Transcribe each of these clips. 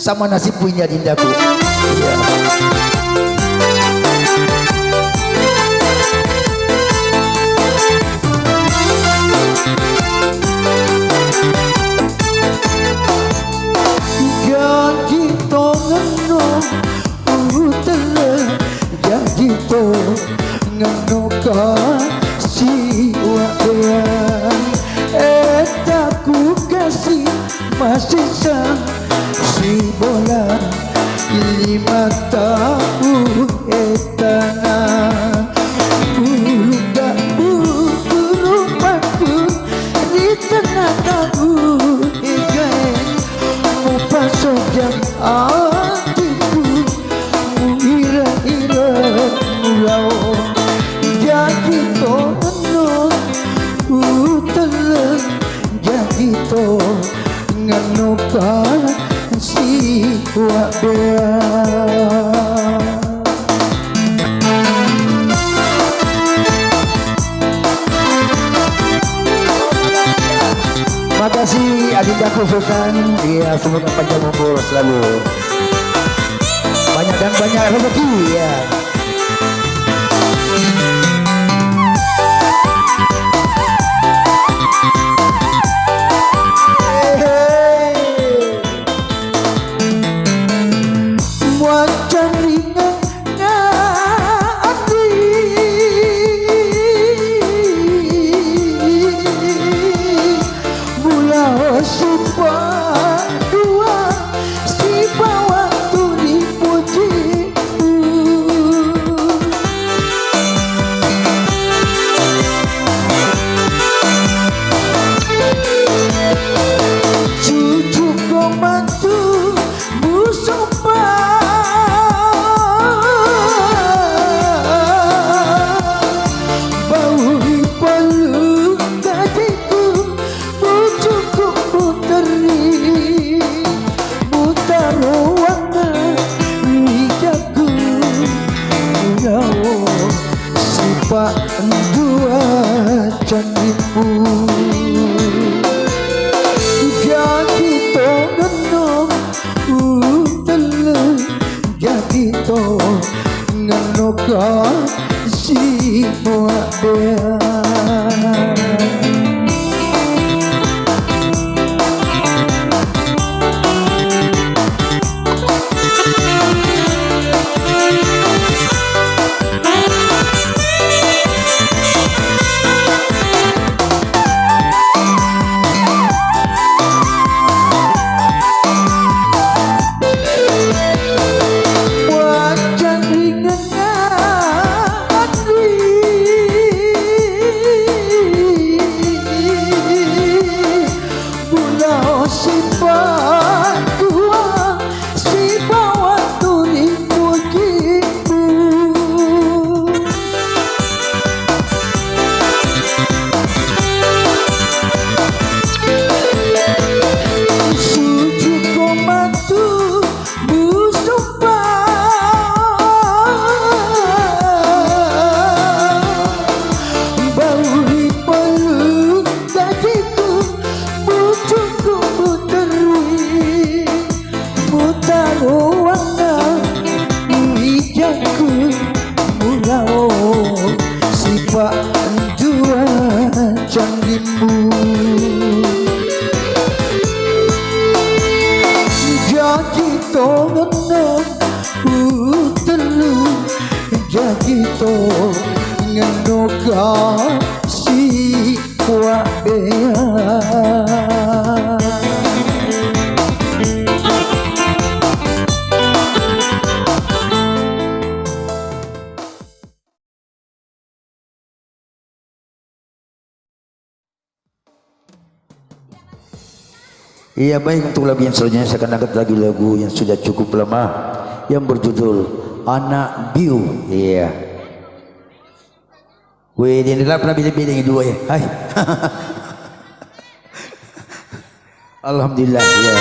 sama nasi punya dindaku. Iya. Jadi to ngeno utele, jadi to ngeno kasih wayan, etaku kasih masih sang si bola 5 tahun etana uluga urupaku di tengah tahun igain pasok yang hatiku mengira-ira mulau jadi tono uteleng jadi to nganokan si wabea. Makasih adindaku Sultan. Iya, semoga panjang umur selalu, banyak dan banyak rezeki ya. Wajan ringan hati sipa dua sipa waktu dipuji cucu komatu musupa bau hipalu kadiku bujuku puteri buta ruangna wijaku ngau sipa dua candimu jadi to ngenong utele jadi to ngenoka si muabea. Jadi to ngenong utelu jadi to ngenoka si wabea. Iya, baik, untuk lagu yang selanjutnya saya akan angkat lagi lagu yang sudah cukup lama yang berjudul Anak Biu. Iya. Wih, dia inilah pernah pilih-pilih dua ya. Hai. Alhamdulillah ya.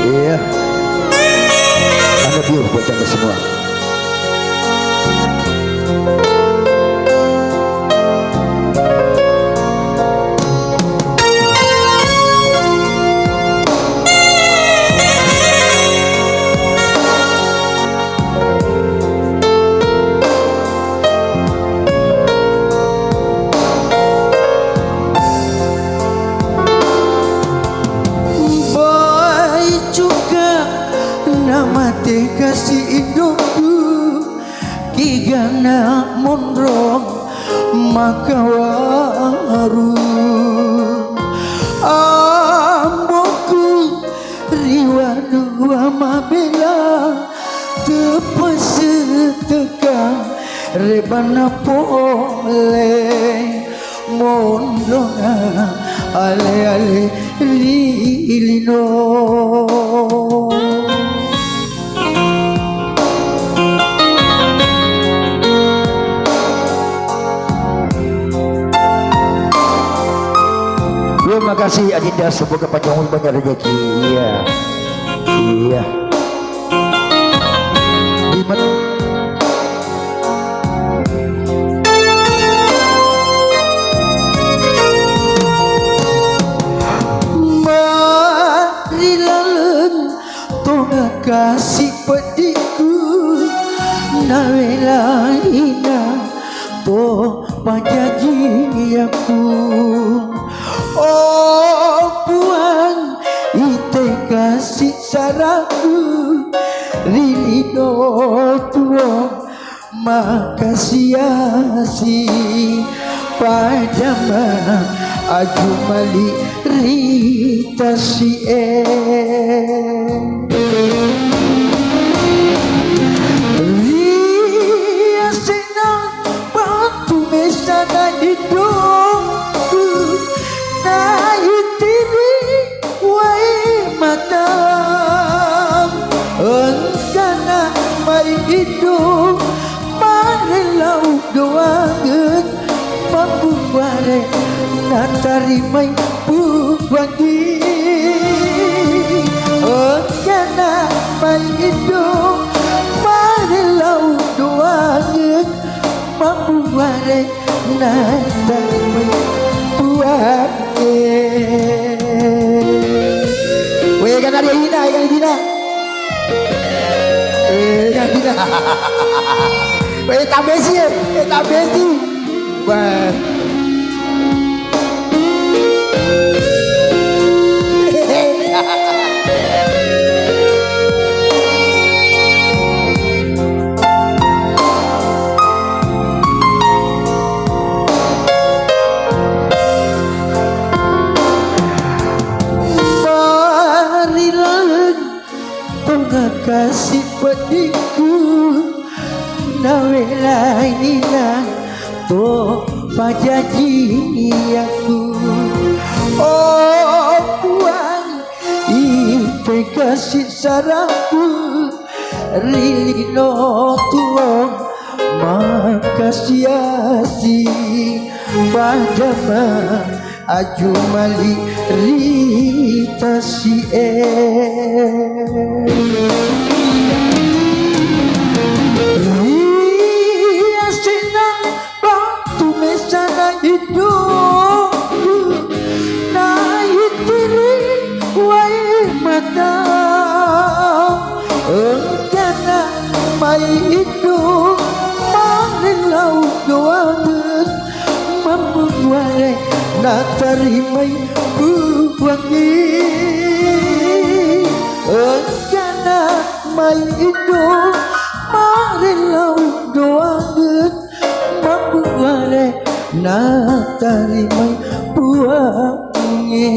Iya. Anak Biu buat anda semua. kasih indukku kigana mondrong makawaru amboku riwanu amabila tepas tekan rebana pole mondona ale ale lilino. Terima kasih Adinda, semoga panjang umur banyak rezeki. Iya, iya. Marilah tona kasih pediku nawela ina to pajaji aku. Oh puan ite kasih saraku rilino tuo makasih padama ajumali rita si ria senang bantu mesana hidupku na itiri wai matam engkana mai hidup marelau doangan mampu bare natarimai buwangi engkana mai hidup marelau doangan mampu bare natarimai buwangi. Weh kan ada Hina, kan Hina. Kan Hina. Weh tak besi, tak besi. Wah. Kasih pediku nawela ina to pajaji aku. Oh puan ite kasih saraku rilino tuong makasih padama ajumali rita si ria senang bantu mesana hidupku na itiri wai mata engkana mai hidup marelau doangan membuat natarimai buwangi engkana mai hidup marelau doangan membuat natarimai buwangi.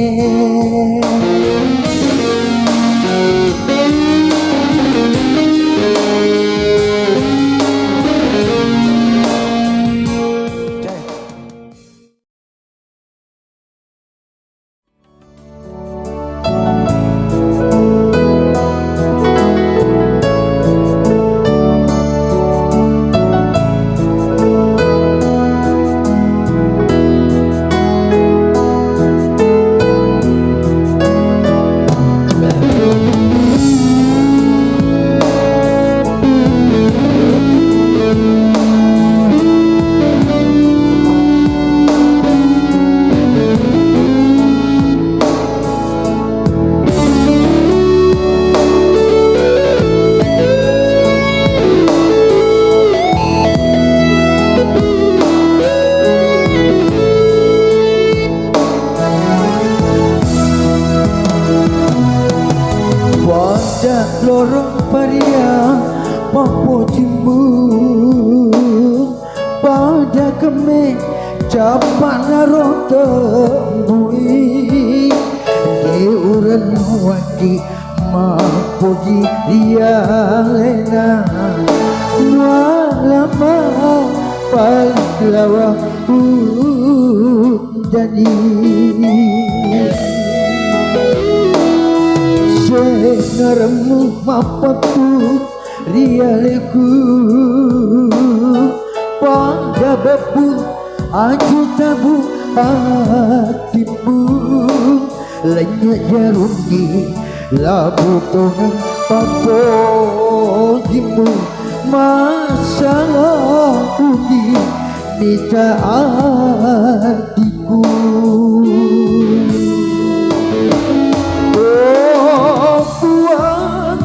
keme capak naro tembui diuran wadi mapoji dia lena lama pahlawa jadi sengarmu mapatu rialeku pada bebu aju tabu hatimu lenyap jarumi labu tongan papojimu masalah udi minta hatiku oh buang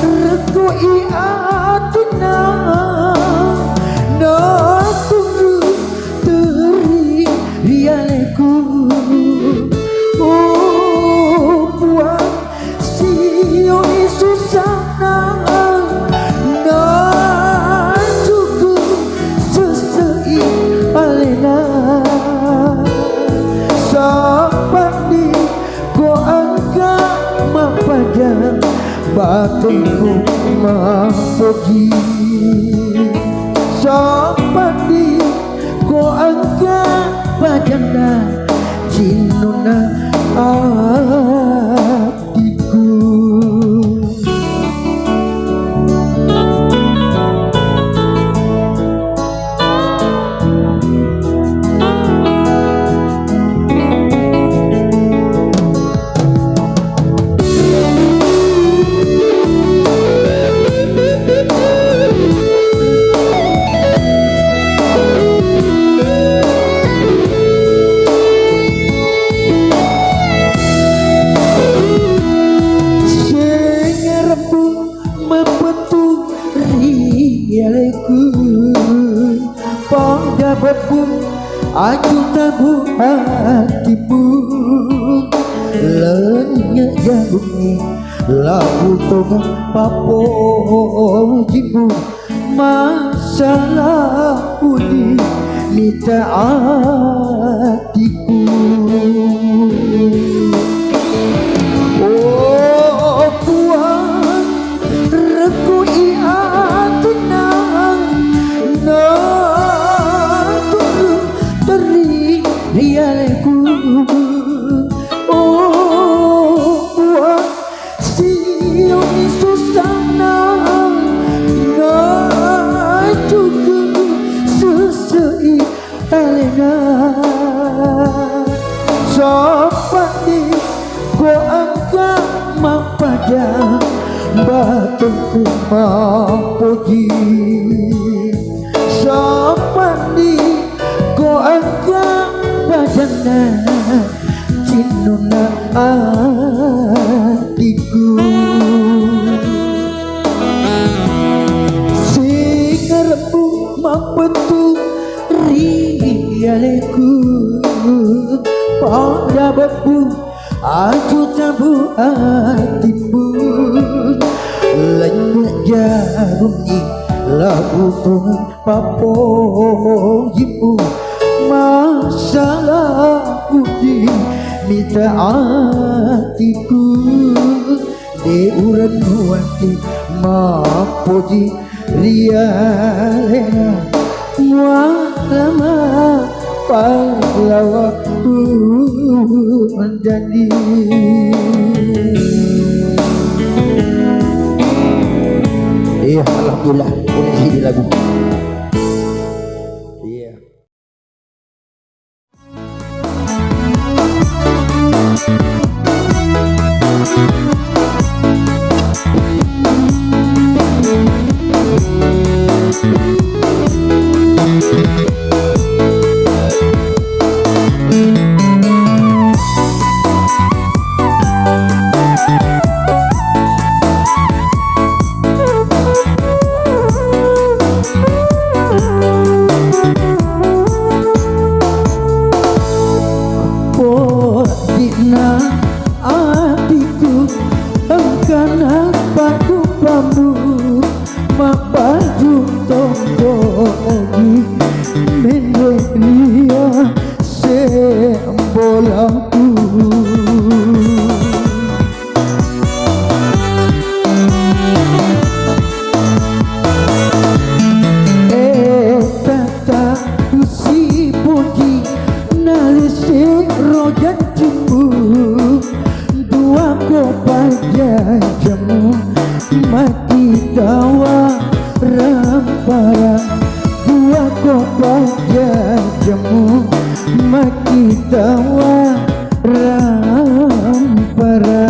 reku iatina na tunggu teri rialeku oh buang sio susana na cukup sesei alena sapandi ko angka mapadang batinku mapogi sapandi ko angka padangna cinuna hatiku. Pada bebu aju tabu hatimu lenyap jarumi labu tongan papojimu masalah udi minta hatiku oh Tuhan reku iatina na tunggu teri rialeku oh buat sio susana na cukup sesei alena sapandi ko angka mapadang batungku mapoji sapandi ko angka padangna cinuna hatiku singarmu mapetu rialeku pada bebu aju tabu hatimu lenyap jarumi labu tongan papojimu masalah udi minta hatiku diuran wati mapoji rialena lama pahlawa menjadi iya alhamdulillah boleh jadi lagu iya na jemu maki tawa rampara.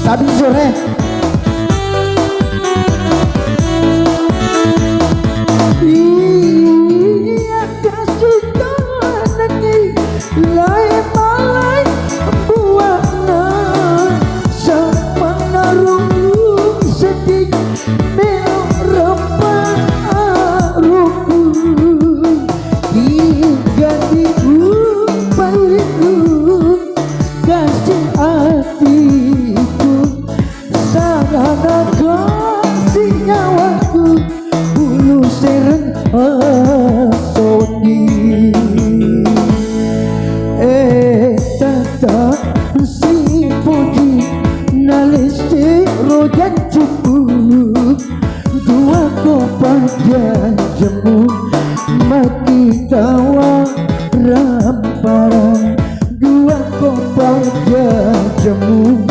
Sabi sore iya kasih tanangi lai malai buana sama narung sedih melok rempah aruku hingga diumpaliku kasih hatiku sarana kasih nyawaku bulu sereng asodi tata si puji nalisi rojan cukup dua kopaja jemu maki tawa rampara dua kopaja jemu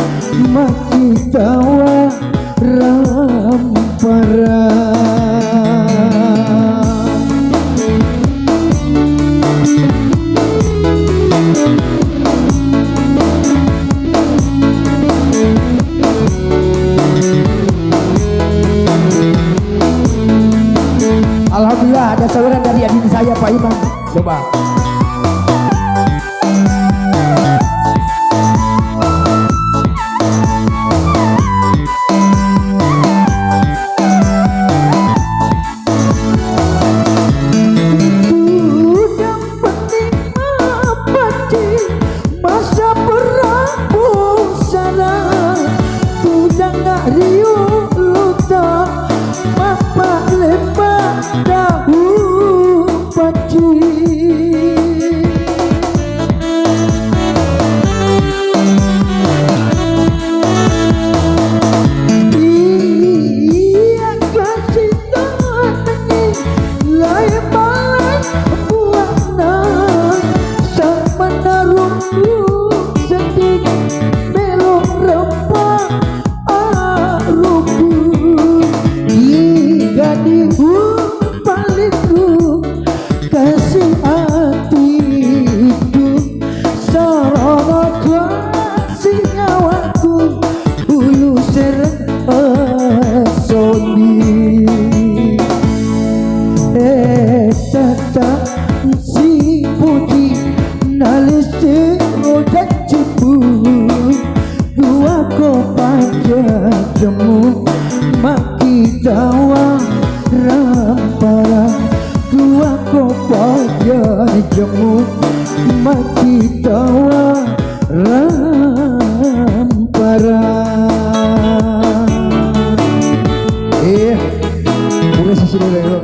maki tawa rampara. Alhamdulillah ada saluran dari adik saya Pak Imam. Coba. Jemu maki tawa rampara dua kopaja jemu maki tawa rampara. Udah sisi dulu.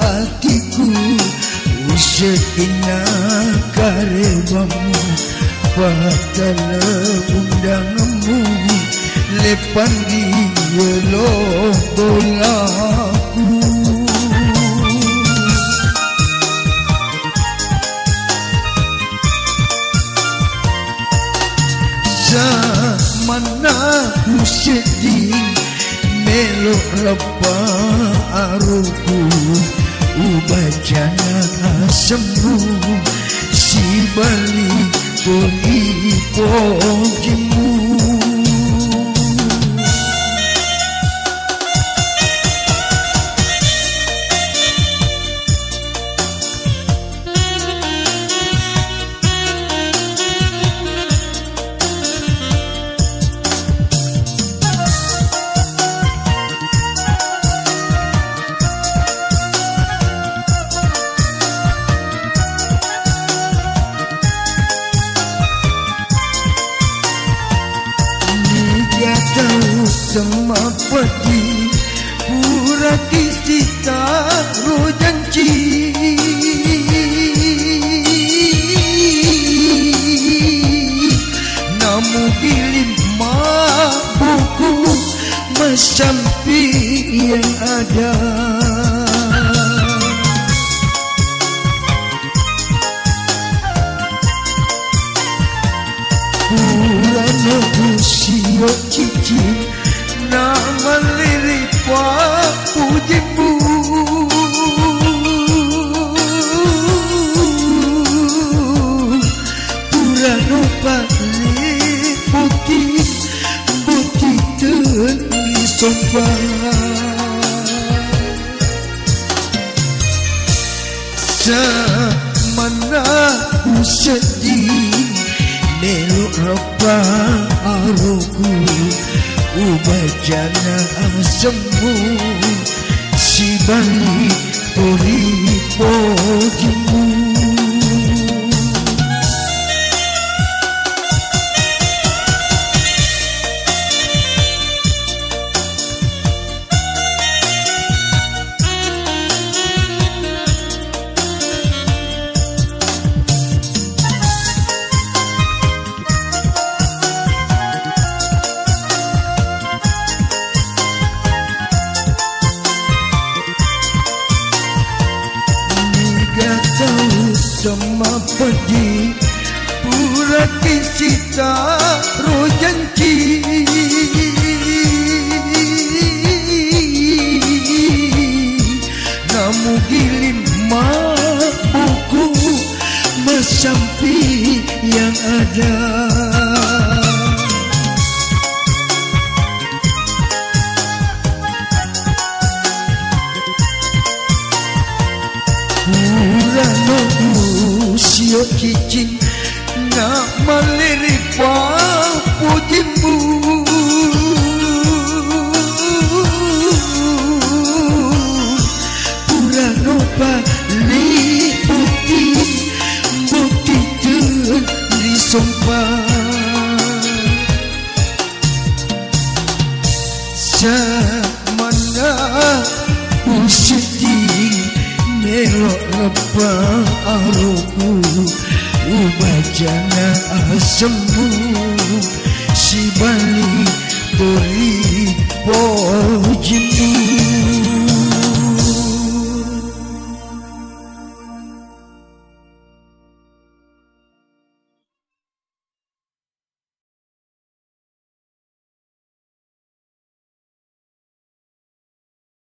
hatiku usekina karebamu patala undanganmu lepan di lo bolaku sedih melok lepa aruku ubajana sembuh si balik ipo jimu. Sama peti pura kisita rojanci namu gilim buku mesampi yang ada pura negusio cici nama lirik wapu jembu purano pali putih putih tengi sombang semana ku sedih meluk repang aruku ubajana sembuh si balik uripo jimu. Sama pedih pura kisita rojanci namu gilim buku mesampi yang ada sio cicing nak melirik wapu jembu purano pali putih putih tengi sombang semana ku sedih melok lepang aruku ubajana sembuh si balik uripo jimu.